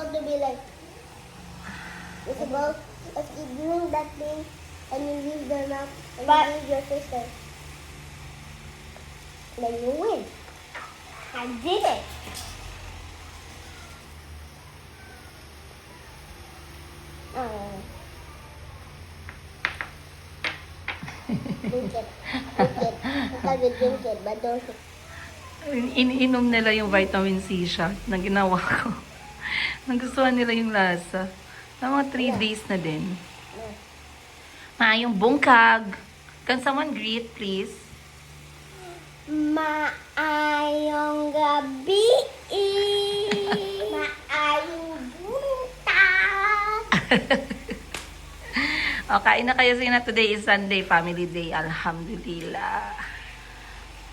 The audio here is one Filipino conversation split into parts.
supposed to be like, it's supposed, if you doing that thing, and you leave the mouth, and you leave your sister, then you win. I did it. Oh. Drink it. Drink it. You can drink it, but don't. Iniinom nila yung vitamin C shot na ginawa ko. Nagustuhan nila yung lasa. Na mga 3 days na din. Yung bungkag. Can someone greet, please? Maayong gabi. Maayong buntag. O, kain na kayo sina. Today is Sunday, family day. Alhamdulillah.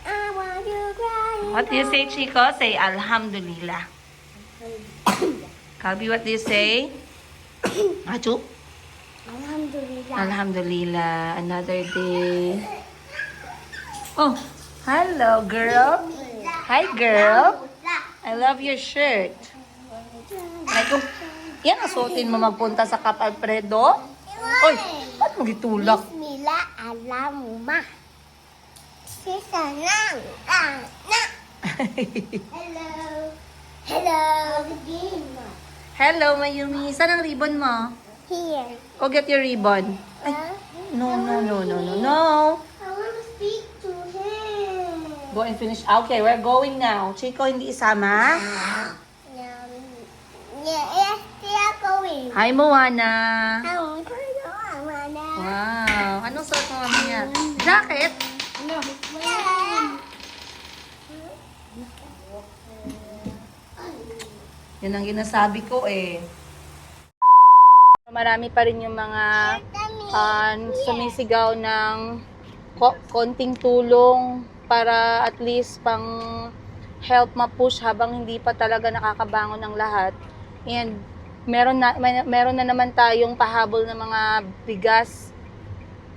I want you crying. What do you say, Chico? Say Alhamdulillah. Kalbi, what do you say? Achu? Alhamdulillah. Alhamdulillah. Another day. Oh, hello, girl. Hi, girl. I love your shirt. Ay, kung yan ang suotin mo magpunta sa Cap Alfredo? Oy, ba't mo gitulak? Bismillah, alam mo ma. Sisa lang. Hello. Hello. Hello, Mayumi. Saan ang ribbon mo? Here. Go get your ribbon. Ay, no. I want to speak to him. Go and finish. Okay, we're going now. Chico, hindi isama? Yes, they are going. Hi, Moana. Wow. Anong suot mo niya? Jacket? No. Yan ang ginasabi ko eh. Marami pa rin yung mga sumisigaw ng konting tulong para at least pang help ma-push habang hindi pa talaga nakakabangon ng lahat. And meron na naman tayong pahabol ng mga bigas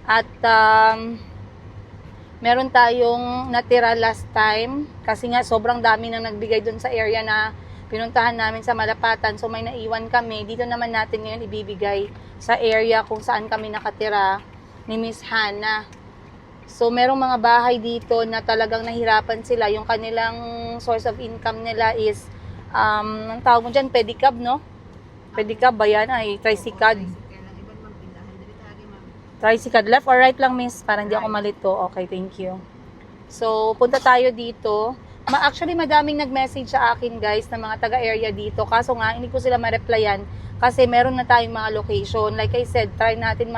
at meron tayong natira last time kasi nga sobrang dami nang nagbigay dun sa area na pinuntahan namin sa Malapatan. So may naiwan kami. Dito naman natin ngayon ibibigay sa area kung saan kami nakatira ni Miss Hannah. So merong mga bahay dito na talagang nahirapan sila. Yung kanilang source of income nila is ang tawag mo dyan, pedicab, no? Pedicab ba yan? Ay, tricycad. Tricycad. Left or right lang, miss? Para hindi ako malito. Okay, thank you. So, punta tayo dito. Actually, madaming nag-message sa akin, guys, na mga taga-area dito. Kaso nga, hindi ko sila ma-replyan kasi meron na tayong mga location. Like I said, try natin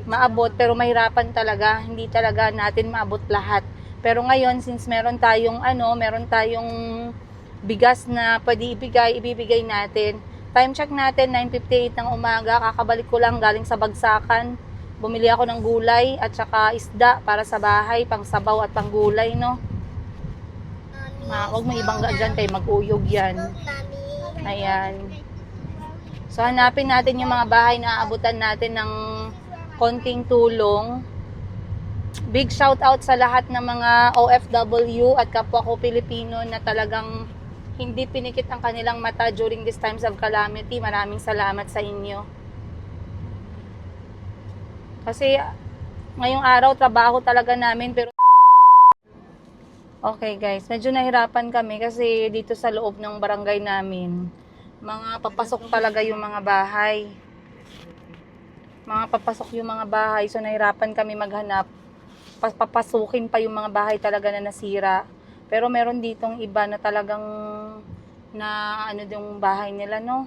maabot, pero mahirapan talaga. Hindi talaga natin maabot lahat. Pero ngayon, since meron tayong bigas na pwede ibibigay natin. Time check natin, 9:58 ng umaga. Kakabalik ko lang galing sa Bagsakan. Bumili ako ng gulay at saka isda para sa bahay, pang sabaw at pang gulay, no? Huwag mo ibangga dyan kay mag-uyog yan. Ayan. So, hanapin natin yung mga bahay na aabutan natin ng konting tulong. Big shout out sa lahat ng mga OFW at kapwa ko Pilipino na talagang hindi pinikit ang kanilang mata during these times of calamity. Maraming salamat sa inyo. Kasi ngayong araw trabaho talaga namin pero okay guys, medyo nahirapan kami kasi dito sa loob ng barangay namin mga papasok talaga yung mga bahay. So nahirapan kami maghanap. Papasukin pa yung mga bahay talaga na nasira. Pero meron ditong iba na talagang yung bahay nila, no?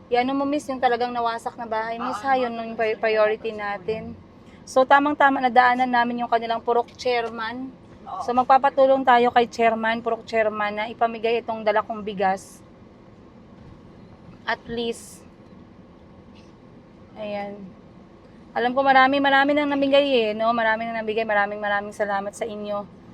Yan mo, miss, yung talagang nawasak na bahay, miss, ha? Yun yung priority natin. So, tamang-tama nadaanan namin yung kanilang purok chairman. So, magpapatulong tayo kay purok chairman na ipamigay itong dala kong bigas. At least, ayan. Alam ko marami nang namigay no? Marami nang nabigay. Maraming salamat sa inyo.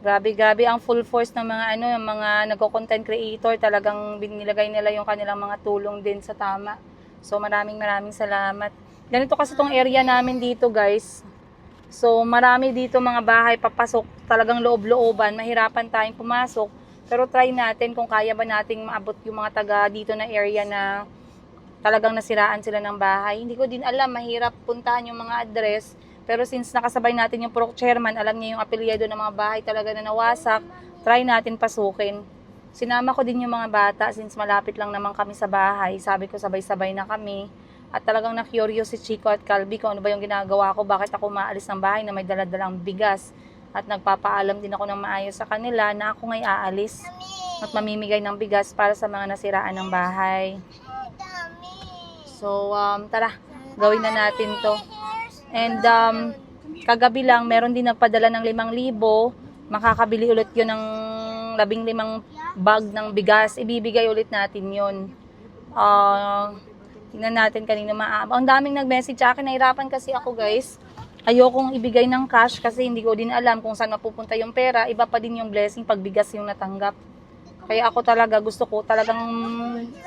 Grabe ang full force ng mga yung mga nagko-content creator, talagang binilagay nila yung kanilang mga tulong din sa tama. So maraming salamat. Ganito kasi tong area namin dito, guys. So marami dito mga bahay papasok, talagang loob-looban, mahirapan tayong pumasok. Pero try natin kung kaya ba nating maabot yung mga taga dito na area na talagang nasiraan sila ng bahay. Hindi ko din alam, mahirap puntahan yung mga address. Pero since nakasabay natin yung Purok Chairman, alam niya yung apelyido ng mga bahay talaga na nawasak, try natin pasukin. Sinama ko din yung mga bata since malapit lang naman kami sa bahay. Sabi ko sabay-sabay na kami. At talagang na-curious si Chico at Calby kung ano ba yung ginagawa ko, bakit ako maalis ng bahay na may daladalang bigas. At nagpapaalam din ako ng maayos sa kanila na ako nga'y aalis at mamimigay ng bigas para sa mga nasiraan ng bahay. So, tara, gawin na natin to. And, kagabi lang, meron din nagpadala ng 5,000. Makakabili ulit yun ng 15 bag ng bigas. Ibibigay ulit natin yun. Tingnan natin kanina Ang daming nag-message sa akin. Nahirapan kasi ako, guys. Ayokong ibigay ng cash kasi hindi ko din alam kung saan mapupunta yung pera. Iba pa din yung blessing pag bigas yung natanggap. Kaya ako talaga, gusto ko talagang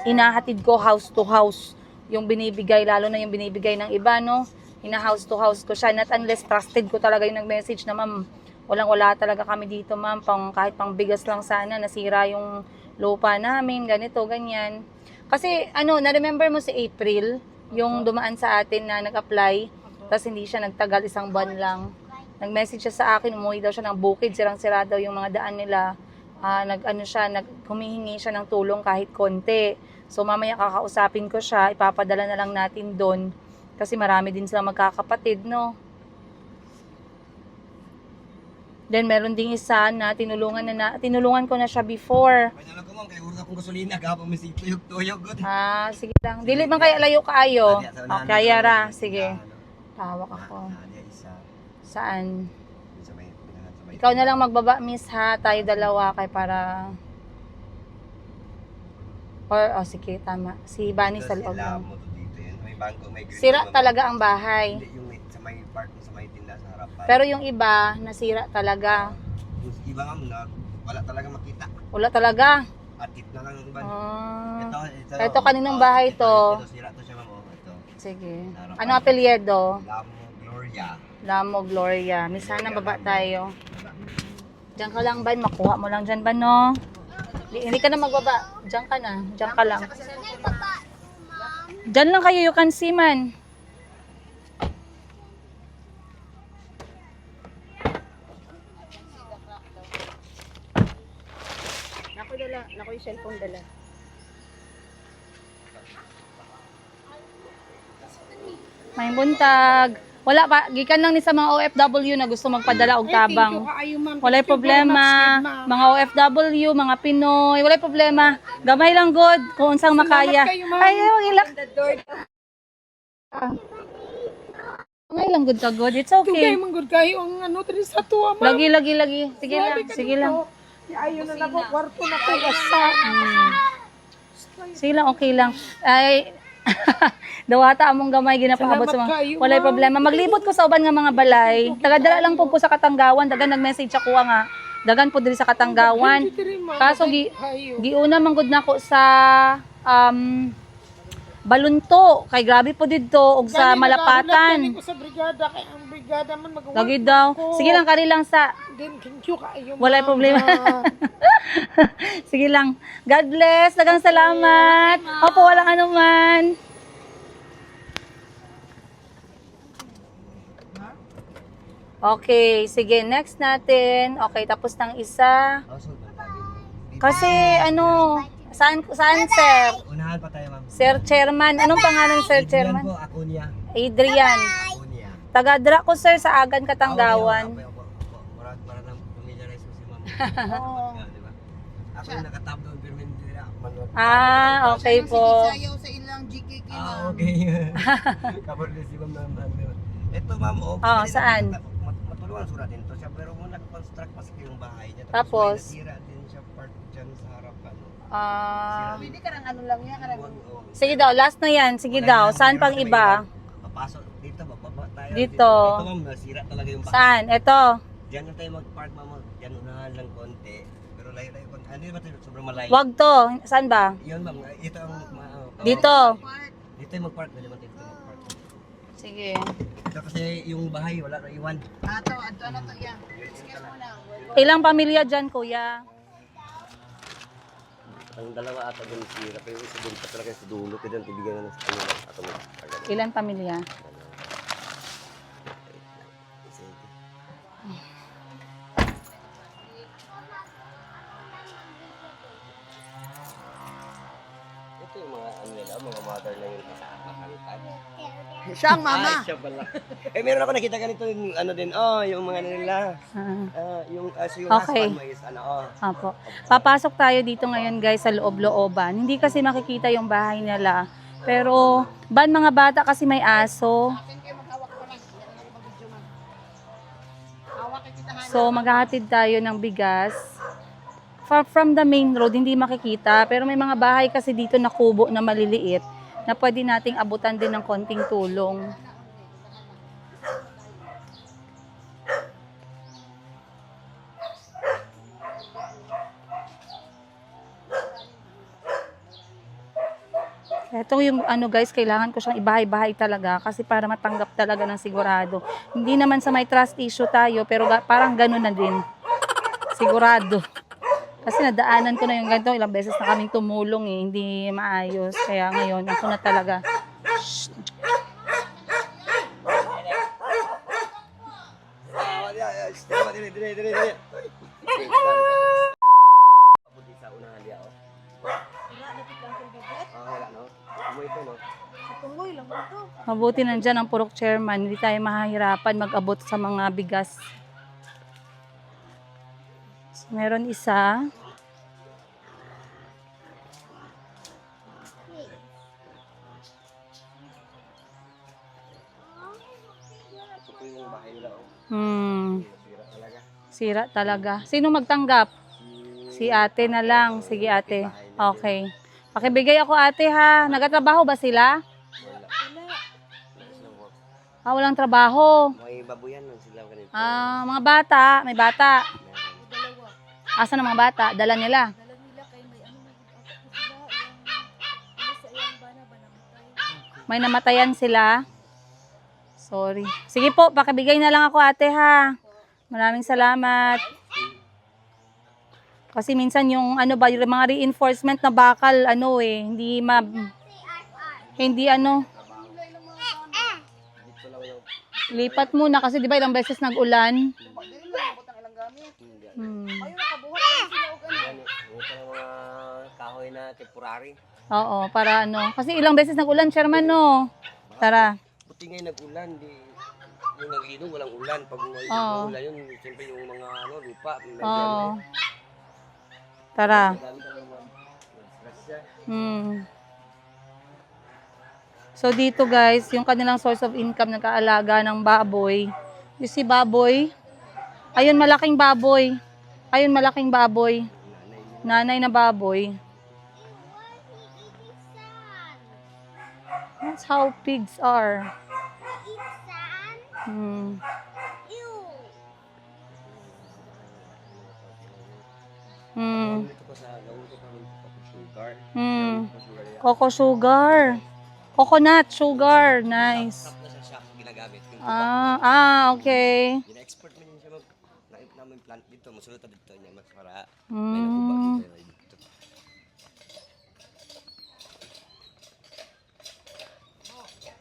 inahatid ko house to house yung binibigay, lalo na yung binibigay ng iba, no? Ina-house to house ko siya. Not unless trusted ko talaga yung nag-message na, ma'am, walang-wala talaga kami dito, ma'am. Kahit pang bigas lang sana, nasira yung lupa namin, ganito, ganyan. Kasi, na-remember mo si April, yung dumaan sa atin na nag-apply, tapos hindi siya nagtagal, 1 buwan lang. Nag-message siya sa akin, umuwi daw siya ng bukid, sirang-sira daw yung mga daan nila. Humihingi siya ng tulong kahit konti. So, mamaya kakausapin ko siya, ipapadala na lang natin doon. Kasi marami din sila magkakapatid, no? Then, meron ding isa na tinulungan ko na siya before. Kanya ko ma'am, kaya urga kong gasolina, kapag may tuyog-tuyog. Sige lang. Dili man kaya layo kaayo. Kaya ra, sige. Tawag ako. Saan? Ikaw na lang magbaba, miss, ha? Tayo dalawa kay para... sige, tama. Si Bunny sa loob lang. Sira talaga ang bahay. Hindi, yung sa may park, sa may tinda sa harapan. Pero yung iba, nasira talaga. Yung iba nga, wala talaga makita. Wala talaga. Atit na lang ang iba. Ito kaninong bahay to? Ito, sira to siya, ma'am. Ito. Sige. Ano apelyido? Lamo Gloria. Lamo Gloria. Miss, sana baba tayo. Diyan ka lang, Ban. Makuha mo lang dyan, Ban, no? Hindi ka na magbaba. Diyan ka na. Diyan ka lang. Diyan lang kayo, you can see, man. Naku yung cellphone dala. May buntag. Wala pa, gikan lang ni sa mga OFW na gusto magpadala og tabang. Walay problema. Mga OFW, mga Pinoy, walay problema. Gamay lang good kung unsang makaya. Ay, wag ilak. Gamay lang good ka good. It's okay. Tugay manggod kayo ang sa tuwa ma. Lagi. Sige lang. Ayaw na nako kwarto na ko gasa. Sige lang, okay lang. Ay, dawata among gamay ginapaabot sa mga walay problema. Maglibot ko sa uban nga mga balay. Tagadala lang po ko sa Katanggawan. Dagan nag-message ako nga. Dagan po diri sa Katanggawan. Kaso giuna manggod nako sa Balunto. Kay grabe po didto og sa Malapatan. Ko sa brigada kay ang brigada man magawa. Lagi daw. Sige lang, kari lang sa Thank you kayo. walay problema. Sige lang. God bless. Dagang salamat. Opo, walang anuman. Okay, sige. Next natin. Okay, tapos ng isa. Kasi saan sir? Unahan pa tayo, ma'am. Sir Chairman. Anong pangalan, Sir Chairman? Adrian po, Acuña. Adrian. Acuña. Taga-dra ko, sir, sa Agan, Katanggawan. Para nang familiarize mo si ma'am. Diba? Ako yung nakatab doon, pero hindi na. Okay po. Sayaw sa ilang GKK Okay. Kapag si ma'am. Ito, ma'am. Saan? Matulungan surat din to siya, pero muna construct pa yung bahay niya. Tapos? May nasira din siya part dyan sa harapan. Pwede ka lang lang yan. Sige daw, last na yan. Sige daw. Saan pang iba? Papasok dito, bababa tayo. Dito. Ito, ma'am, nasira talaga yung bahay. Saan? Ito. Diyan na tayo mag-park, ma'am. Diyan unahan lang konti. Pero layo-layo konti. Ano yun ba tayo? Sobrang malayo. Wag to. Saan ba? Yun, ma'am. Ito ang... Dito. Dito yung mag-park. Dali mo dito mag-park. Sige. Ito kasi yung bahay, wala na iwan. Ato, yan. Ilang pamilya dyan, kuya? Ang dalawa ata doon sira, pero yung isa doon pa talaga sa dulo, kaya doon ibigay na sa kanila. Ato mo, agad. Ilan pamilya? Sige. Ito yung mga ano nila, mga mother na yung isa makangkad. Siya ang mama. Ay, siya pala. Meron ako nakita ganito yung ano din, yung mga ano nila. Yung Okay. husband mo is ano, Apo. Papasok tayo dito ngayon guys sa loob-looban. Hindi kasi makikita yung bahay nila. Pero, mga bata kasi may aso. Akin kayo maghawak ko lang. Meron ako mag-video man. Hawak kita ha. So, maghahatid tayo ng bigas. From the main road, hindi makikita. Pero may mga bahay kasi dito na kubo na maliliit na pwede nating abutan din ng konting tulong. Ito yung ano guys, kailangan ko siyang ibahay-bahay talaga kasi para matanggap talaga ng sigurado. Hindi naman sa may trust issue tayo, pero parang gano'n na din. Sigurado. Kasi nadaanan ko na yung ganito, ilang beses na kaming tumulong hindi maayos. Kaya ngayon, ako na talaga. Shh. Dire. Pabuti sa unang hali ako. Wala no? Amoy ito no? Tunggoy lang ito. Mabuti nandyan ang purok chairman, hindi tayo mahahirapan mag-abot sa mga bigas. So, meron isa. Ito po yung bahay nila oh. Sira talaga. Sira talaga. Sino magtanggap? Si ate na lang. Sige ate. Okay. Pakibigay ako ate ha. Nagatrabaho ba sila? Wala. Walang trabaho. May babuyan nun sila ganito. Mga bata. May bata. Asan ang mga bata? Dala nila. May namatayan sila. Sorry. Sige po, pakibigay na lang ako ate ha. Maraming salamat. Kasi minsan yung ano ba, yung mga reinforcement na bakal, hindi Dito lang yung lipat muna kasi di ba ilang beses nag-ulan. Dili lang abot ang ilang gamit. Hmm. Ayun nakabuhat lang sila og ano. Yan eh. Ito lang mga kahoy na temporary. Oo, para kasi ilang beses nag-ulan, Sherman, no? Tara. Buti ngayon nag-ulan, yung naglino walang ulan. Pag may ulan yun, siyempre yung mga lupa, medyo Oo. Tara. madami ka naman. Stress siya. So dito guys, yung kanilang source of income nag-aalaga ng baboy. You see baboy? Ayun malaking baboy. Nanay na baboy. That's how pigs are. Dito ko sa gawin ko kami sugar. Sugar yan. Coco sugar. Coconut sugar. Nice. Tap na siya ginagamit. Yung Okay. gina-export mo yun siya namin plant dito. Musulot na dito niya. Mas para may Mm. nagubag dito.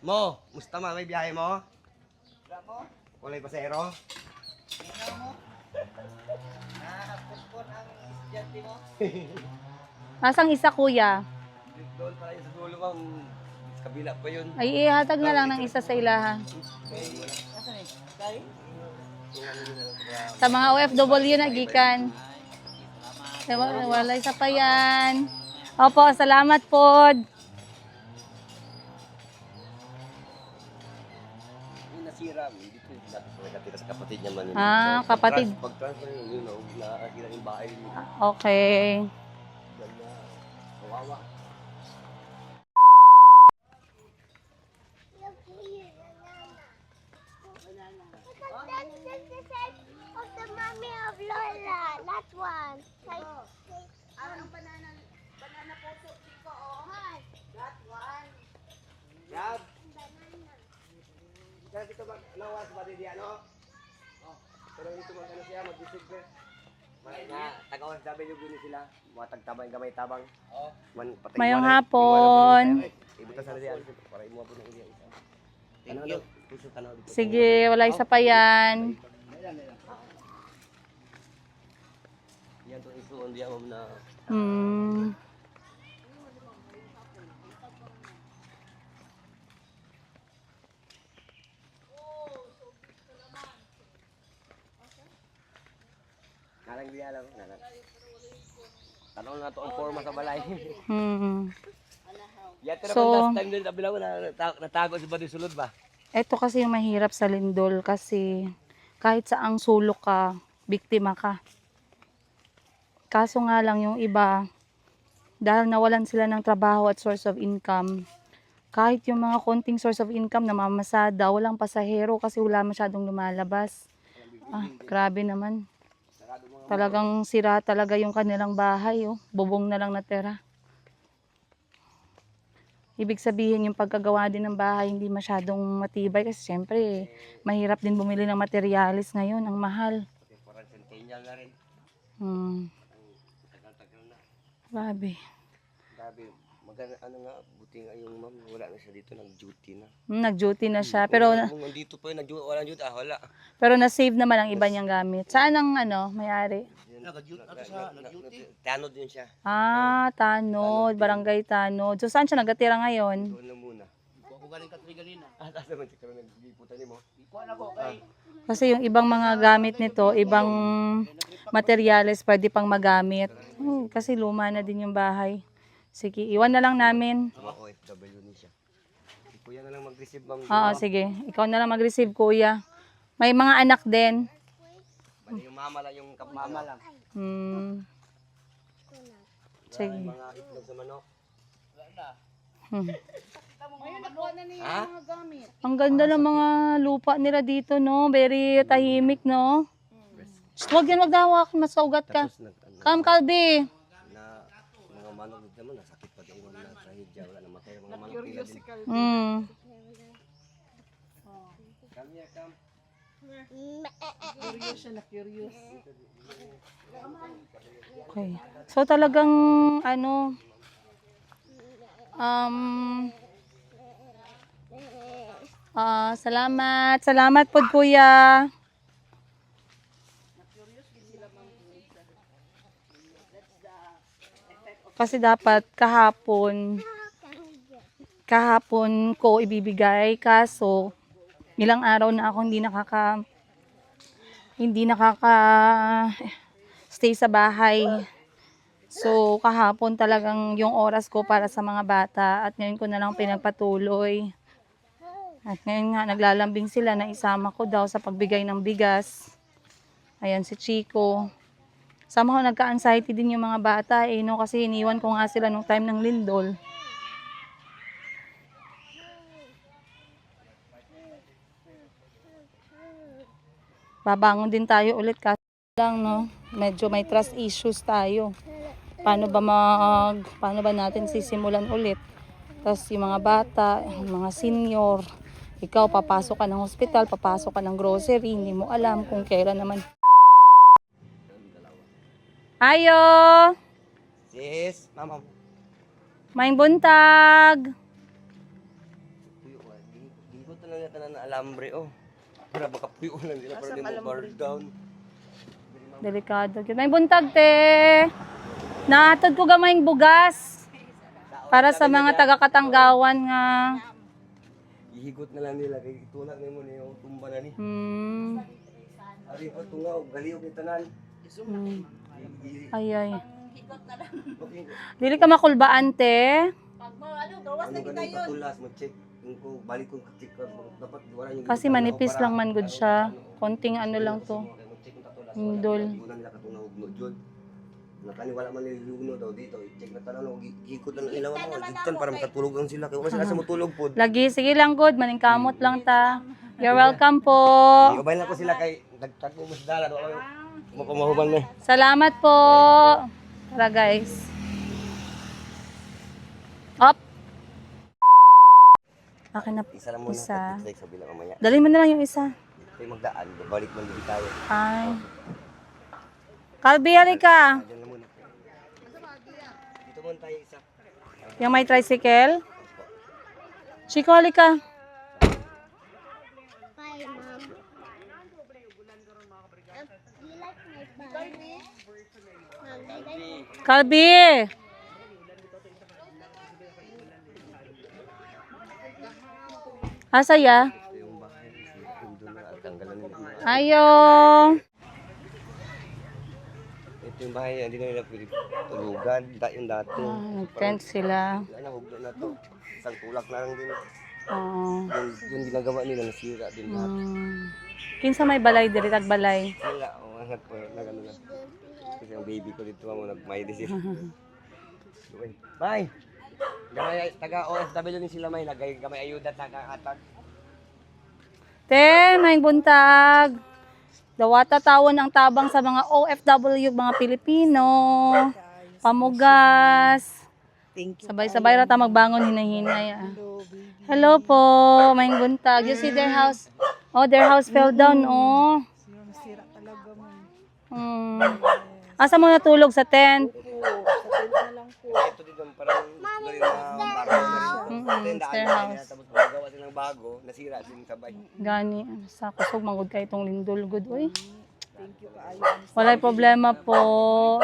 Mo, musta ma? May biyahe mo? Walay pasero? Nasang isa kuya? Doon pala yung sa dulo ma'am. Sa kabila pa yun. Ay ihatag na lang ng isa sa ilaha. Sa mga OFW na gikan. Wala isa pa yan. Opo, salamat po. Yung nasira, dito nakatira sa kapatid niya man. Kapatid. Pag-transfer yun, nakakita yung bahay. Okay. Kawawa. That's the side of the mommy of Lola. That one. Ang banana puso dito oh. That one. Yab. Kaya dito ba, nawas ba di ano? Oh. Pero dito mag ano siya, mag-disig Taga-OFW gini sila. Mga tagtabang gamay-tabang. Mayong hapon. Ibutas na siya. Para imuha po ng iya isa. Thank you. Puso tanaw dito. Sige, wala isa pa yan. Yan to isuon diya ma'am na Hmm. nalang diya lang. Tanong na to ang forma sa balay. Hmm. Yan pero So- last time din kabilang na natago si Badi Sulod ba? Ito kasi yung mahirap sa lindol kasi kahit saang sulok ka, biktima ka. Kaso nga lang yung iba, dahil nawalan sila ng trabaho at source of income, kahit yung mga konting source of income na mamasada, walang pasahero kasi wala masyadong lumalabas. Ah, grabe naman. Talagang sira talaga yung kanilang bahay, oh. Bubong na lang natira. Ibig sabihin yung pagkagawa din ng bahay hindi masyadong matibay kasi syempre mahirap din bumili ng materialis ngayon, ang mahal. Parang centennial na rin. Tagal-tagal na. Grabe. Grabe. Maganda ano nga, buti nga yung ma'am, wala na siya dito, nag-duty na. Nag-duty na siya pero Kung nandito pa yun, walang duty, wala. pero na-save naman ang iba niyang gamit. Saan ang may-ari? Tanod din siya. Ah, Tanod, Barangay Tanod. So saan siya nagatira ngayon? Doon lang muna. Ako galing Katri ganina. Asa man siya karon nagliputan nimo. Ikuan ako kay Kasi yung ibang mga gamit nito, ibang materyales pwede pang magamit. Kasi luma na din yung bahay. Sige, iwan na lang namin. Mga OFW ni siya. Si Kuya na lang mag-receive ma'am. Oo, sige. Ikaw na lang mag-receive, kuya. May mga anak din. Bali yung mama lang yung mama lang. Sige. Mga itlog sa manok. Ayun nakuha na niya Ha? mga gamit. Ang ganda ng mga lupa nila dito, no? Very tahimik, no? Huwag yan, wag dawak. Masaugat ka. Tapos nag Come, Calbi. na mga manok dito naman nasakit pa din yung mga trahedya, wala na matay mga manok nila Curious din. si Cal. Come here, come. Curious siya na curious. Okay. So talagang salamat. Salamat po, kuya. Kasi dapat kahapon ko ibibigay kaso ilang araw na ako hindi nakaka stay sa bahay. So, kahapon talagang yung oras ko para sa mga bata at ngayon ko na lang pinagpatuloy. At ngayon nga, naglalambing sila na isama ko daw sa pagbigay ng bigas. Ayan si Chico. Somehow nagka-anxiety din yung mga bata no? Kasi iniwan ko nga sila nung time ng lindol. Babangon din tayo ulit kasi lang, no? Medyo may trust issues tayo. Paano ba natin sisimulan ulit? Tapos yung mga bata, yung mga senior, ikaw papasok ka ng hospital, papasok ka ng grocery, hindi mo alam kung kailan naman. Ayo! Sis, mama. Maing buntag! Puyo ka. Gingot na lang yata na alambre, oh. Para baka puyo lang nila, para di mo bar down. Delikado. Maing buntag, te! Nahatod ko gamayng bugas para sa mga taga-Katanggawan nga. Ihigot na lang nila, kay itulak na mo niyo, tumba na ni. Ari pa tungaw, galiw kay tanan. Ay, ay. Dili ka makulbaan, te. Ano ganun katulas, mag-check. Kung ko, balik kong check ka, dapat wala yung... Kasi manipis lang man good siya. Konting ano lang to. Indol. Una nila katungaw, jud. Nakaniwala man niluluno daw dito, i-check na tanan, hikot na ilaw mo, dito para makatulog lang sila, kaya wala sila sa matulog po. Lagi, sige lang good. Maningkamot lang ta. You're welcome po. Ibay lang ko sila kay nagtagpo mo sa dala, mapamahuban na. Salamat po. Tara guys. Up. Akin na Isa lang muna, isa. check sa bilang mamaya. Dali mo na lang yung isa. Tayo magdaan, balik man din tayo. Ay. Kalbi, halika. Diyan na muna. Dito muna tayo isa. Yung may tricycle. Chico, halika. Bye, Mom. You like my bag? Mom, do you like Kalbi. Asaya? Ito yung bahay. Doon na at tanggalan nila. Ayo. Ito yung bahay, hindi na nila pwede tulugan. Yung dati. Nag-tent sila. Ano, hugdo na to. Isang tulak na lang din. Oh. Yung ginagawa nila, nasira din lahat. Kinsa may balay diri tag balay. Sila, anak ko, nagano na. Kasi ang baby ko dito mo, nagmay din sila. May! Gamay, taga OFW din sila may, gamay ayuda, taga atag. Te, may buntag. Dawata tawon ang tabang sa mga OFW, mga Pilipino. Pamugas. Sabay-sabay rata magbangon hinahinay. Hello po, may buntag. You see their house? Oh, their house fell down, oh. Sira talaga mo. Asa mo natulog sa tent? Ito dito, parang gano'n na bago. Their house. Tapos magawa silang bago, nasira din sabay. Gani, sa kusog magud kay itong lindol gud oy. Walay problema po.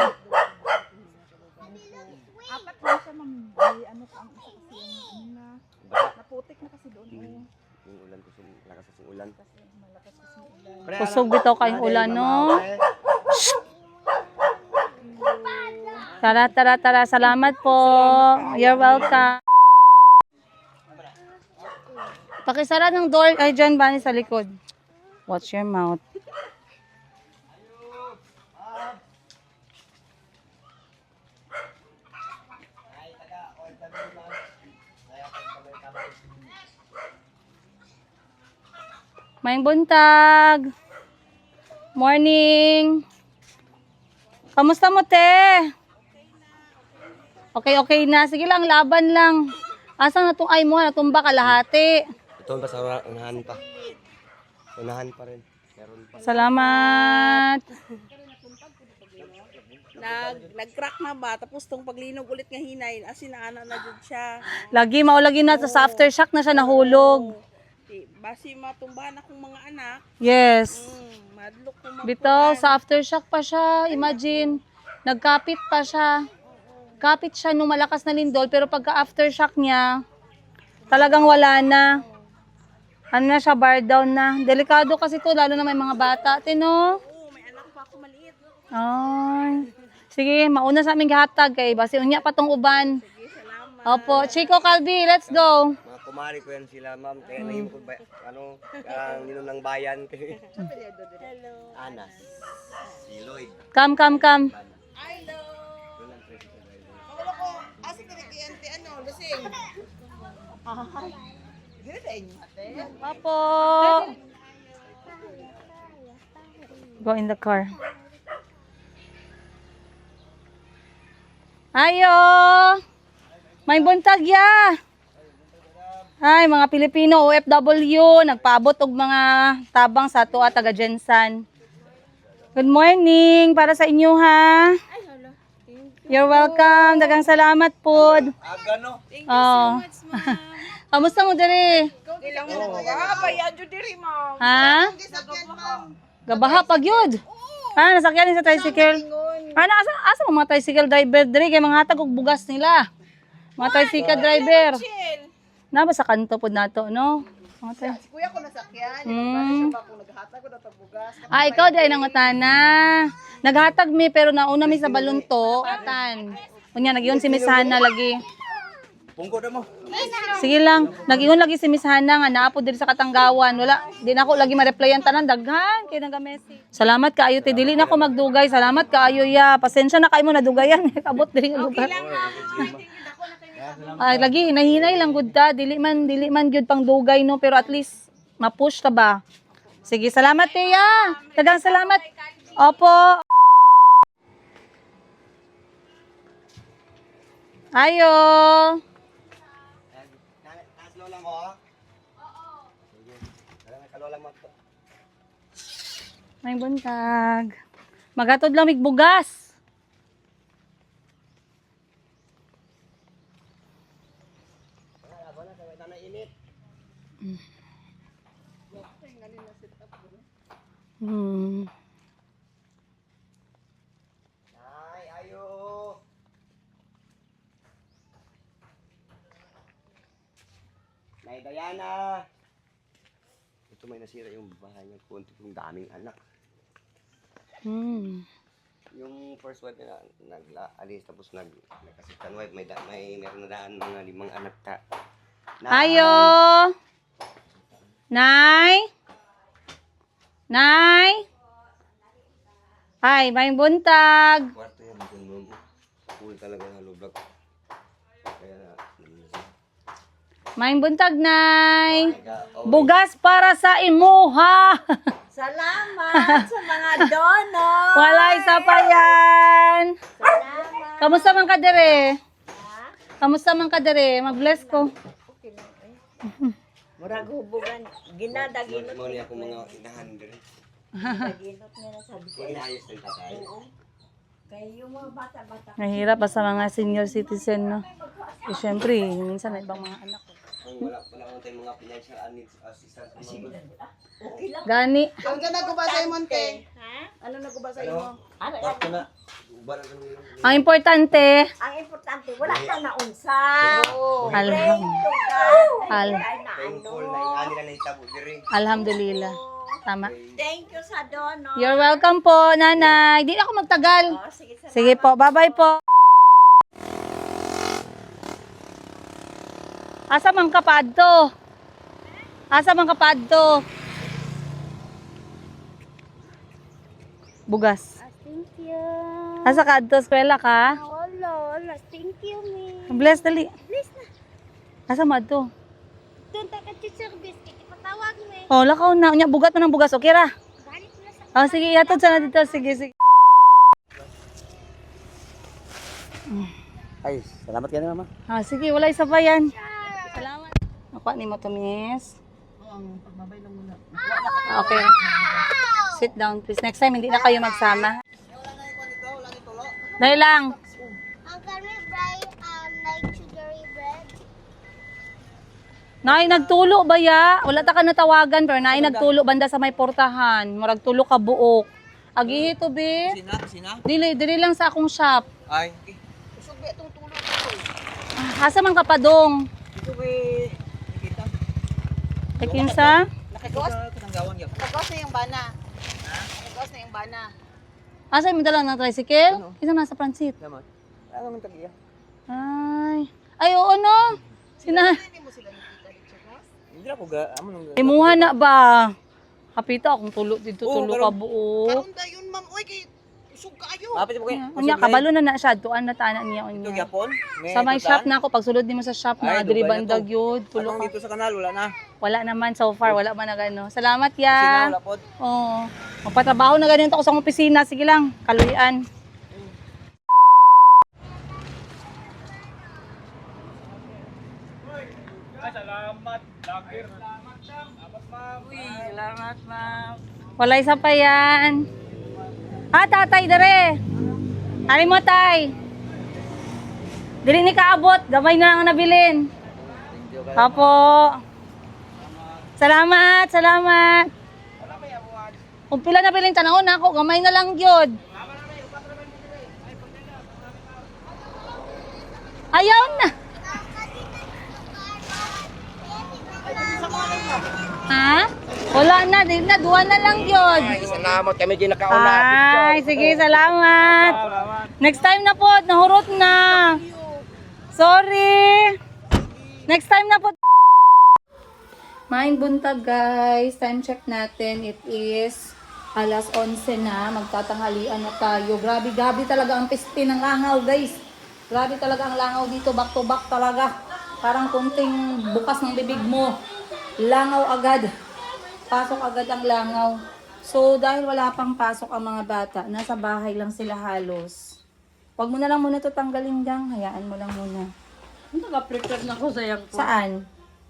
Apat lang siya, ma'am. May ano pa ang isa kasi yung na naputik na kasi doon. Yung ulan kasi, lakas kasi ulan. Malakas kasi yung ulan. Kusog bitaw kayong ulan, no? Tara. Salamat po. You're welcome. Pakisara ng door. Ay, dyan ba sa likod? Watch your mouth. Mayang buntag. Morning. Kamusta mo, te? Okay na. Sige lang, laban lang. Asang natong ay mo, natumba kalahati. Ito ba sa unahan pa? Unahan pa rin. Meron pa. Salamat. Nag-crack na ba? Tapos tong paglinog ulit nga hinay, asin na ana na jud siya. Lagi, maulagi na sa aftershock na siya nahulog. Basi matumbahan akong mga anak. Yes. Madlok ko Bito, sa aftershock pa siya. Imagine, nagkapit pa siya. Kapit siya nung malakas na lindol, pero pagka aftershock niya, talagang wala na. Ano na siya, bar down na. Delikado kasi to, lalo na may mga bata. Tino? Oo, may anak pa ako maliit. Ay. Sige, mauna sa aming hatag kay basi unya pa tong uban. Sige, salamat. Opo, Chico Calvi, let's go. Mga kumari ko yan sila, ma'am. Kaya nahimo ko ba, ang nino ng bayan. Hello. Anas. Si Lloyd. Come. Hello. Wala ko, asa ka nagkiyante, ano, lasing. Gising. Opo. Go in the car. Ayo. May buntag ya. Ay, mga Pilipino, OFW, nagpaabot og mga tabang sa ato at taga Jensan. Good morning para sa inyo ha. You're welcome. Dagang salamat po. Thank you Oh. so much, ma'am. Kamusta mo diri? Ilang mo ba? Bayan jud diri, ma'am. Ha? Gabaha pag yun. Ha, nasakyan sa tricycle. Ano, asa mo mga tricycle driver diri kay mga hatag og bugas nila. Mga tricycle driver. Chill. Na ba sa kanto pod nato, no? Mga tri- Kuya ko nasakyan. Hmm. Ba kung naghatag ko na bugas. Ah, ikaw di ay nangutana. Naghatag mi pero nauna mi sa balunto. Atan. Unya nagyon si Miss Hana lagi. Pungko na mo. Sige lang, nag-ingon lagi si Miss Hana nga naapod diri sa Katanggawan. Wala, di na ako lagi ma-replyan tanan daghan kay naga-message. Salamat kaayo te, dili na ako magdugay. Salamat kaayo ya. Pasensya na kay mo nadugayan kabot diri nga lugar. Ay lagi hinahinay lang gud ta, dili man gyud pang dugay no, pero at least ma-push ta ba. Sige, salamat te ya. Daghang salamat. Opo. Ayo. Taas lola mo, ha? Oo. Sige. Kalola mo to. May buntag. Magatod lang mig bugas. Hmm. Ay, ayo. Nay Diana. Ito may nasira yung bahay niya. Kunti yung daming anak. Hmm. Yung first wife niya nag-alis tapos nag-second wife may meron na daan mga 5 anak ta. Ayo. Nay. Nay. Ay, may buntag. Kwarto yan yung full talaga ng lublog. Kaya na May buntag, Nay. Bugas para sa imuha. Salamat sa mga donor. Walay sa pa yan. Salamat. Kamusta man ka dire? Kamusta man ka dire? Mag-bless ko. Murag hubugan. Ginadaginot. mo niya akong mga inahan din. Ginadaginot niya na sabi ko. Inaayos ng tatay. Kaya yung mga bata-bata. Mahirap pa sa mga senior citizen, no? Eh, syempre, minsan na ibang mga anak ko. Wala tayong mga financial needs assistance. Gani. Ano ka nagubasa yung monte? Ha? Ano nagubasa mo? Ano? Kwarto na. Uban ang ganun. Ang importante, Ang importante, wala ka na unsa. Alhamdulillah. Tama. Thank you sa donor. You're welcome po, nanay. Di na ako magtagal. Oh, sige, salamat. Sige po, bye-bye po. Asa man kapadto? Asa man kapadto? Bugas. Thank you. Asa ka adto eskwela ka? Wala. Thank you, me. Bless dali. Please na. Asa mo adto? Doon ka service. Ipatawag mo eh. Oh, lakaw na. Unya bugat man ang bugas. Okay ra. Galit na sa... Oh, sige, yatod sana dito. Sige, sige. Ay, salamat ka na mama. Ah, sige, wala isa pa yan. Salamat. Nakuha ni mo to, miss. Okay. Sit down, please. Next time, hindi na kayo magsama. Dahil lang. Can we buy like sugary bread? Nay, nagtulo ba ya? Wala ta ka natawagan, pero nay, nagtulo banda sa may portahan. Murag tulo ka buok. Agihi to, be. Sina? Dili lang sa akong shop. Ay, okay. Usog ba itong tulog ko? Asa man kapadong? Ito kay nakita. Tekinsa? Nakagos? Katanggawan yan. Nakagos na yung bana. Ha? Nakagos na yung bana. Asa mo dala ng tricycle? Isa nasa transit. Naman. Ano naman tagiya? Ay, oo no. Sina? Hindi mo sila nakita dito, guys? Hindi na po ga. Amo nung. Imuha na ba? Kapita akong tulo dito, tulo ka buo. Karon dayon, ma'am. Oy, kay usog kaayo. Mapit mo kay. Unya, kabalo na siya. Tuan na tanan niya. Ito Unya. gyapon. Sa may shop na ako, pag sulod din mo sa shop na, Ay, diri Dubai na bandag to. yun. Tulo Anong ka. dito sa kanal wala na. Wala naman so far, wala man na gano. Salamat Sina ya. wala pod. Oo. Magpatrabaho na ganito ako sa opisina. Sige lang, kaluyan. Salamat, ma'am. Wala isa pa yan. Tatay, dere. Ano mo, tay? Dili ni kaabot. Gamay na lang ang nabilin. Apo. Salamat. Kung pila na biling tanawon na ako, gamay na lang yun. Ayaw na. Ha? Wala na, di na, duwa na lang yun. Salamat kami din nakauna. Ay, sige, salamat. Next time na po, nahurot na. Sorry. Next time na po. Maing buntag, guys. Time check natin. It is alas 11 na. Magtatanghalian na tayo. Grabe talaga ang piste ng langaw, guys. Grabe talaga ang langaw dito. Back to back talaga. Parang kunting bukas ng bibig mo. Langaw agad. Pasok agad ang langaw. So, dahil wala pang pasok ang mga bata, nasa bahay lang sila halos. Huwag mo na lang muna ito tanggalin, gang. Hayaan mo lang muna. Naka-prepare na ko sayang ko.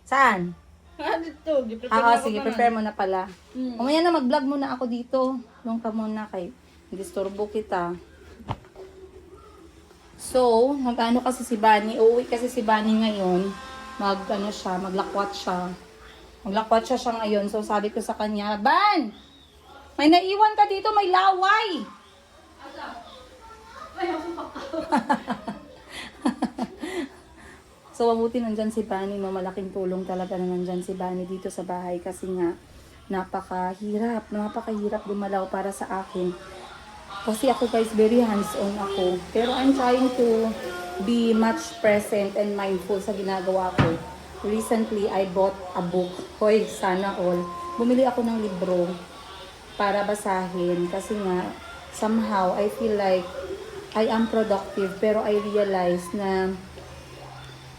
Saan? Dito, Sige, prepare mo na pala. Umaya na, mag-vlog muna ako dito. Doon ka muna kay Disturbo kita. So, nag-ano kasi si Bunny, uuwi kasi si Bunny ngayon, maglakwat siya. Maglakwat siya ngayon. So, sabi ko sa kanya, Ban! May naiwan ka dito, may laway! So, mabuti nandyan si Bunny, no? Malaking tulong talaga na nandyan si Bunny dito sa bahay kasi nga, napakahirap dumalaw para sa akin. Kasi ako guys, very hands-on ako. Pero I'm trying to be much present and mindful sa ginagawa ko. Recently, I bought a book. Hoy, sana all. Bumili ako ng libro para basahin. Kasi nga, somehow, I feel like I am productive. Pero I realize na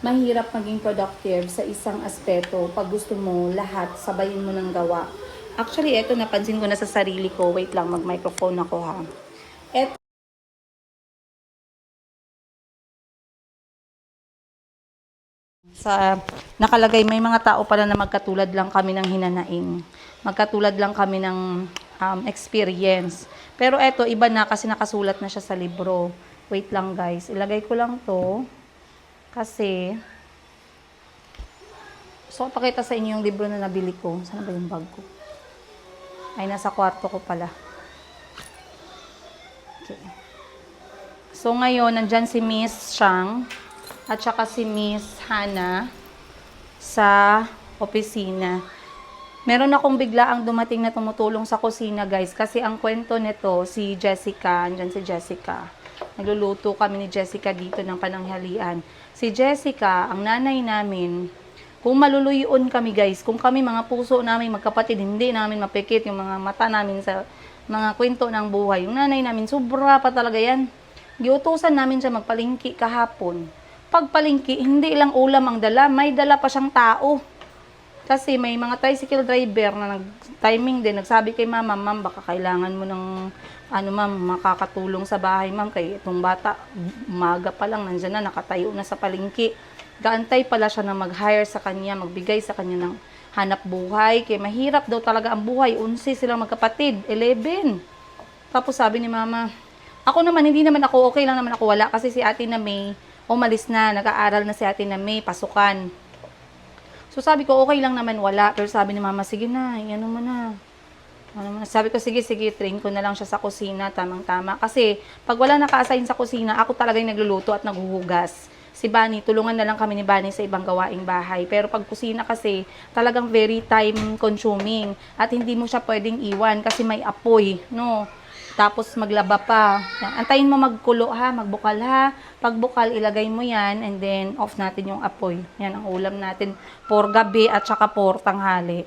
mahirap maging productive sa isang aspeto pag gusto mo lahat, sabayin mo ng gawa. Actually, eto napansin ko na sa sarili ko. Wait lang, mag-microphone ako ha. Eto. Sa nakalagay, may mga tao pala na magkatulad lang kami ng hinanaing. Magkatulad lang kami ng experience. Pero eto, iba na kasi nakasulat na siya sa libro. Wait lang guys, ilagay ko lang to. Kasi, so pakita sa inyo yung libro na nabili ko. Saan ba yung bag ko? Ay, nasa kwarto ko pala. Okay. So ngayon, nandyan si Miss Chang at saka si Miss Hana sa opisina. Meron akong biglaang dumating na tumutulong sa kusina guys. Kasi ang kwento nito, si Jessica, andyan si Jessica. Nagluluto kami ni Jessica dito ng pananghalian. Si Jessica, ang nanay namin, kung maluluyon kami guys, kung kami mga puso namin, magkapatid, hindi namin mapikit yung mga mata namin sa mga kwento ng buhay. Yung nanay namin, sobra pa talaga yan. Giutusan namin siya magpalingki kahapon. Pagpalingki, hindi lang ulam ang dala, may dala pa siyang tao. Kasi may mga tricycle driver na nag-timing din, nagsabi kay mama, ma'am, baka kailangan mo ng, ma'am, makakatulong sa bahay, ma'am, kay itong bata, umaga pa lang, nandyan na, nakatayo na sa palingki. Gaantay pala siya na mag-hire sa kanya, magbigay sa kanya ng hanap buhay, kaya mahirap daw talaga ang buhay, 11 silang magkapatid, 11. Tapos sabi ni mama, ako naman, hindi naman ako, okay lang naman ako wala, kasi si ate na May, umalis na, nag-aaral na si ate na May, pasukan. So sabi ko, okay lang naman wala. Pero sabi ni mama, sige na, ano mo na. Sabi ko, sige, train ko na lang siya sa kusina, tamang-tama. Kasi pag wala naka-assign sa kusina, ako talaga yung nagluluto at naghuhugas. Si Bunny, tulungan na lang kami ni Bunny sa ibang gawaing bahay. Pero pag kusina kasi, talagang very time consuming. At hindi mo siya pwedeng iwan kasi may apoy, no? Tapos maglaba pa. Yan. Antayin mo magkulo ha, magbukal ha. Pag bukal, ilagay mo yan and then off natin yung apoy. Yan ang ulam natin for gabi at saka for tanghali.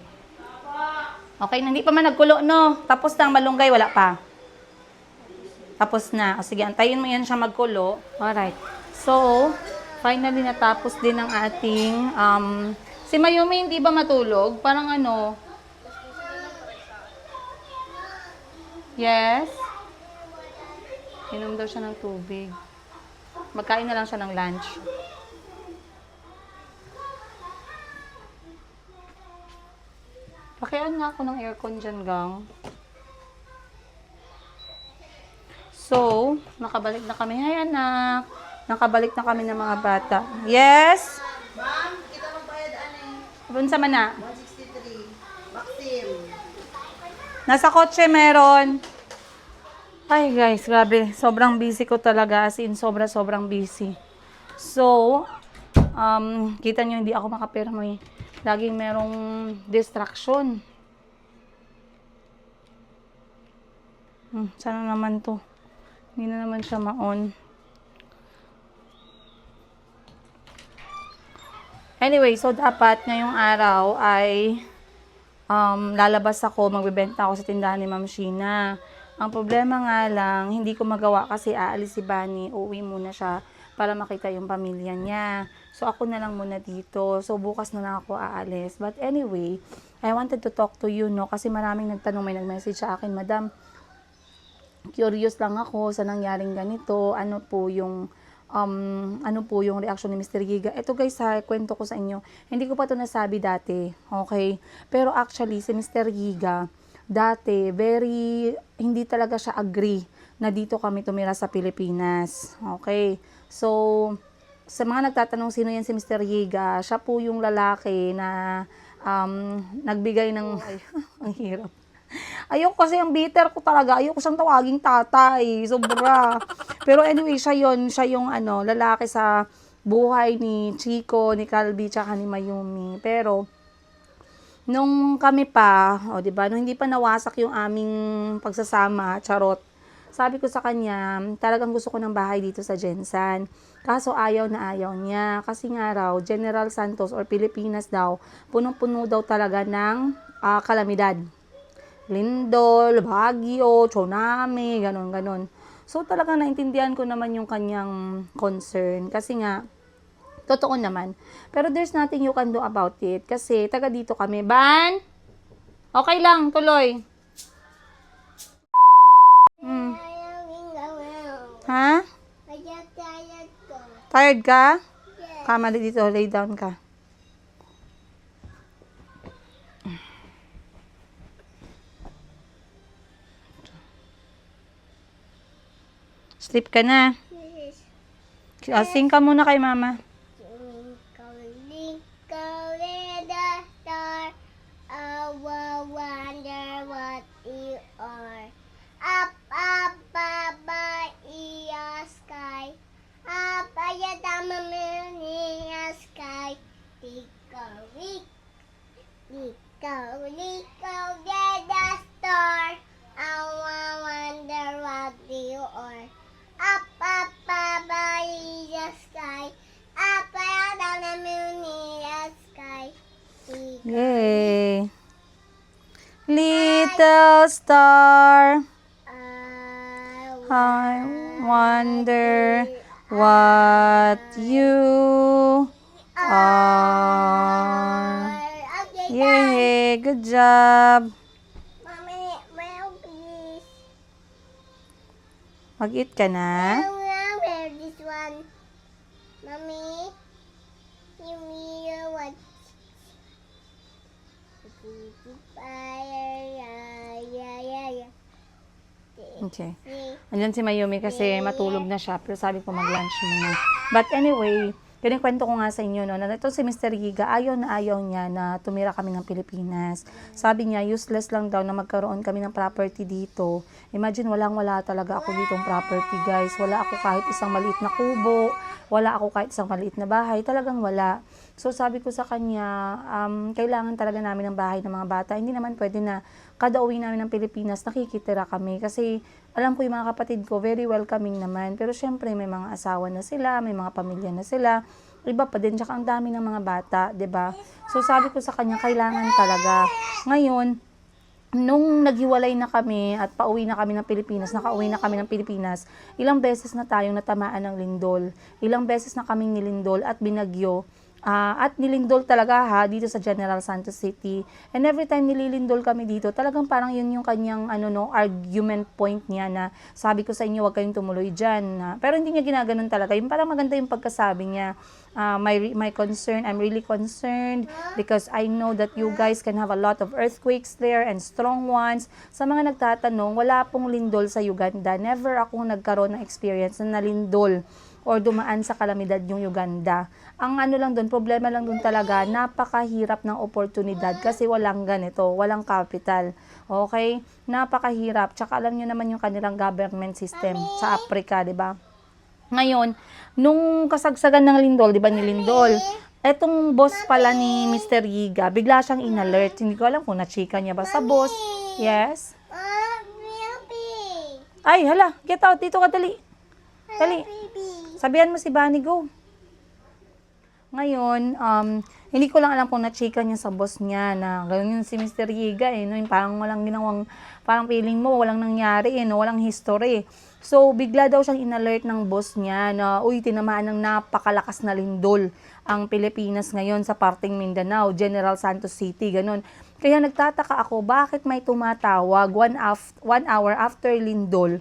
Okay, hindi pa man nagkulo no. Tapos na ang malunggay, wala pa. Tapos na. O sige, antayin mo yan siya magkulo. Alright. So, finally natapos din ang ating si Mayumi hindi ba matulog? Parang ano? Yes. Inom daw siya ng tubig. Magkain na lang siya ng lunch. Pakiaan nga ako ng aircon dyan, gang. So, nakabalik na kami. Hay, anak. Nakabalik na kami ng mga bata. Yes? Ma'am, kita magbayad ani. Bunsa man na? 163. Maxim. Nasa kotse meron. Ay guys, grabe. Sobrang busy ko talaga. As in, sobrang busy. So, kita nyo, hindi ako makaperma. Laging merong distraction. Sana naman to. Hindi na naman siya ma-on. Anyway, so dapat ngayong araw ay lalabas ako, magbebenta ako sa tindahan ni Ma'am Sheena. Ang problema nga lang, hindi ko magawa kasi aalis si Bunny, uuwi muna siya para makita yung pamilya niya. So ako na lang muna dito. So bukas na lang ako aalis. But anyway, I wanted to talk to you, no? Kasi maraming nagtanong, may nag-message sa akin, Madam, curious lang ako sa nangyaring ganito. Ano po yung reaction ni Mr. Giga. Ito guys ha, kwento ko sa inyo. Hindi ko pa ito nasabi dati. Okay? Pero actually, si Mr. Giga, dati, hindi talaga siya agree na dito kami tumira sa Pilipinas. Okay. So, sa mga nagtatanong sino yan si Mr. Yiga, siya po yung lalaki na nagbigay ng... Ay, ang hirap. Ayoko kasi ang bitter ko talaga. Ayoko siyang tawaging tatay. Sobra. Pero anyway, siya yung lalaki sa buhay ni Chico, ni Calvi, tsaka ni Mayumi. Pero, nung kami pa, diba, nung hindi pa nawasak yung aming pagsasama, charot, sabi ko sa kanya, talagang gusto ko ng bahay dito sa Jensan. Kaso ayaw na ayaw niya. Kasi nga raw, General Santos or Pilipinas daw, punong-puno daw talaga ng kalamidad. Lindol, Baguio, tsunami, ganon. So talagang naintindihan ko naman yung kanyang concern. Kasi nga, totoo naman. Pero there's nothing you can do about it. Kasi taga dito kami. Ban? Okay lang, tuloy. Ha? Tired ka? Kama dito, lay down ka. Sleep ka na. Sing ka muna kay mama. Twinkle, little star, I will wonder what you are. Up above the sky, up at the moon in the sky. Tickle, little little star, I will wonder what you are. Up above the sky, up at the moon in the sky. Yay! Little star, I wonder what you are. Yay! Good job! Mommy, well, please. Mag-eat ka na? Where this one? Mommy, you mean what? Fire, yeah. Okay. Andyan si Mayumi kasi matulog na siya, pero sabi ko mag-lunch muna. But anyway, kinikwento ko nga sa inyo, no, na ito si Mr. Yiga, ayaw na ayaw niya na tumira kami ng Pilipinas. Sabi niya, useless lang daw na magkaroon kami ng property dito. Imagine, walang-wala talaga ako ditong property, guys. Wala ako kahit isang maliit na kubo, wala ako kahit isang maliit na bahay, talagang wala. So sabi ko sa kanya, kailangan talaga namin ng bahay ng mga bata. Hindi naman pwede na kada uwi namin ng Pilipinas, nakikitira kami. Kasi alam ko yung mga kapatid ko, very welcoming naman. Pero syempre, may mga asawa na sila, may mga pamilya na sila. Iba pa din, tsaka ang dami ng mga bata, 'di ba? So sabi ko sa kanya, kailangan talaga. Ngayon, nung naghiwalay na kami at pauwi na kami ng Pilipinas, nakauwi na kami ng Pilipinas, ilang beses na tayong natamaan ng lindol. Ilang beses na kaming nilindol at binagyo. At nilindol talaga dito sa General Santos City. And every time nililindol kami dito, talagang parang yun yung kanyang argument point niya na sabi ko sa inyo, huwag kayong tumuloy dyan. Pero hindi niya ginaganon talaga. Yung parang maganda yung pagkasabi niya. My concern, I'm really concerned because I know that you guys can have a lot of earthquakes there and strong ones. Sa mga nagtatanong, wala pong lindol sa Uganda. Never akong nagkaroon ng experience na nalindol or dumaan sa kalamidad yung Uganda. Ang problema lang doon talaga, napakahirap ng oportunidad kasi walang ganito, walang capital. Okay? Napakahirap. Tsaka alam nyo naman yung kanilang government system sa Africa, di ba? Ngayon, nung kasagsagan ng lindol, di ba nilindol, etong boss pala ni Mr. Yiga, bigla siyang in-alert. Hindi ko alam kung na-chika niya ba sa boss. Yes? Ay, hala, get out. Dito ka, dali. Dali. Sabihan mo si Bunny, go. Ngayon, hindi ko lang alam kung na-chika niya sa boss niya na gano'n yun si Mr. Yiga, no? Yung parang walang ginawang, parang feeling mo, walang nangyari, no? Walang history. So, bigla daw siyang in-alert ng boss niya na, uy, tinamaan ng napakalakas na lindol ang Pilipinas ngayon sa parting Mindanao, General Santos City, gano'n. Kaya nagtataka ako, bakit may tumatawag 1 hour after lindol,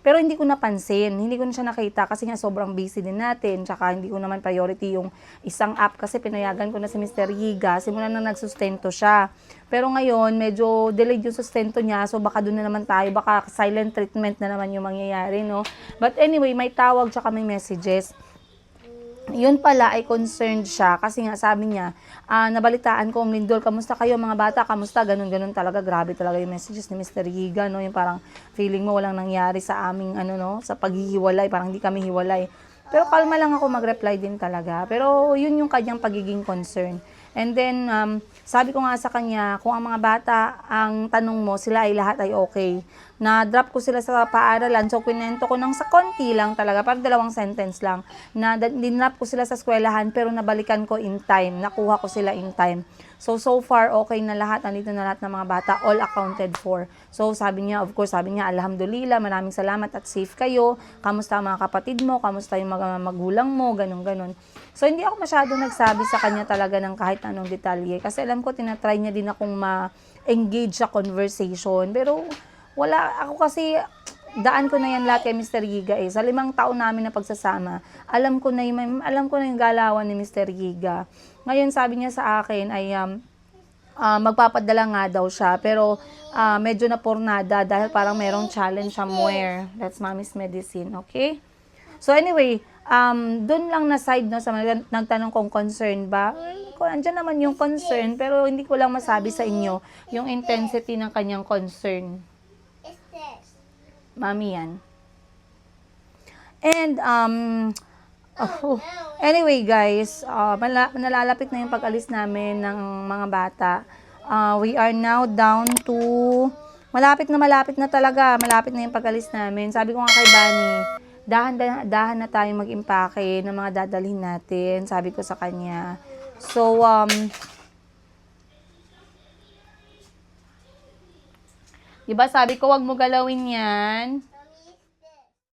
Pero hindi ko napansin, hindi ko na siya nakita kasi nga sobrang busy din natin, tsaka hindi ko naman priority yung isang app kasi pinayagan ko na si Mr. Higa, simula na nagsustento siya. Pero ngayon, medyo delayed yung sustento niya, so baka doon na naman tayo, baka silent treatment na naman yung mangyayari, no? But anyway, may tawag tsaka may messages. Yun pala ay concerned siya kasi nga sabi niya, nabalitaan ko, Lindol, kamusta kayo mga bata, kamusta, ganun talaga, grabe talaga yung messages ni Mr. Higa, no, yung parang feeling mo walang nangyari sa aming, sa paghihiwalay, parang hindi kami hiwalay. Pero kalma lang ako mag-reply din talaga, pero yun yung kanyang pagiging concern. And then, sabi ko nga sa kanya, kung ang mga bata, ang tanong mo, sila ay lahat ay okay. Na-drop ko sila sa paaralan, so kwento ko nang sa konti lang talaga, parang 2 sentence lang, na dinrap ko sila sa eskwelahan, pero nabalikan ko in time, nakuha ko sila in time. So far, okay na lahat, nandito na lahat ng mga bata, all accounted for. So sabi niya, of course, alhamdulillah, maraming salamat at safe kayo, kamusta ang mga kapatid mo, kamusta yung mga magulang mo, ganun. So hindi ako masyado nagsabi sa kanya talaga ng kahit anong detalye, kasi alam ko, tinatry niya din akong ma-engage sa conversation, pero wala, ako kasi, daan ko na yan lahat kay Mr. Higa Sa 5 taon namin na pagsasama, alam ko na yung galawan ni Mr. Higa. Ngayon sabi niya sa akin ay magpapadala nga daw siya, pero medyo napurnada dahil parang merong challenge somewhere. That's Mommy's Medicine, okay? So anyway, doon lang na side, no, sa mga nagtanong kong concern ba? Andyan naman yung concern, pero hindi ko lang masabi sa inyo yung intensity ng kanyang concern. Mami yan. And, anyway guys, nalalapit na yung pag-alis namin ng mga bata. We are now down to, malapit na talaga, malapit na yung pag-alis namin. Sabi ko nga kay Bunny, dahan na tayo mag-impake ng mga dadalhin natin, sabi ko sa kanya. So, diba sabi ko, wag mo galawin yan.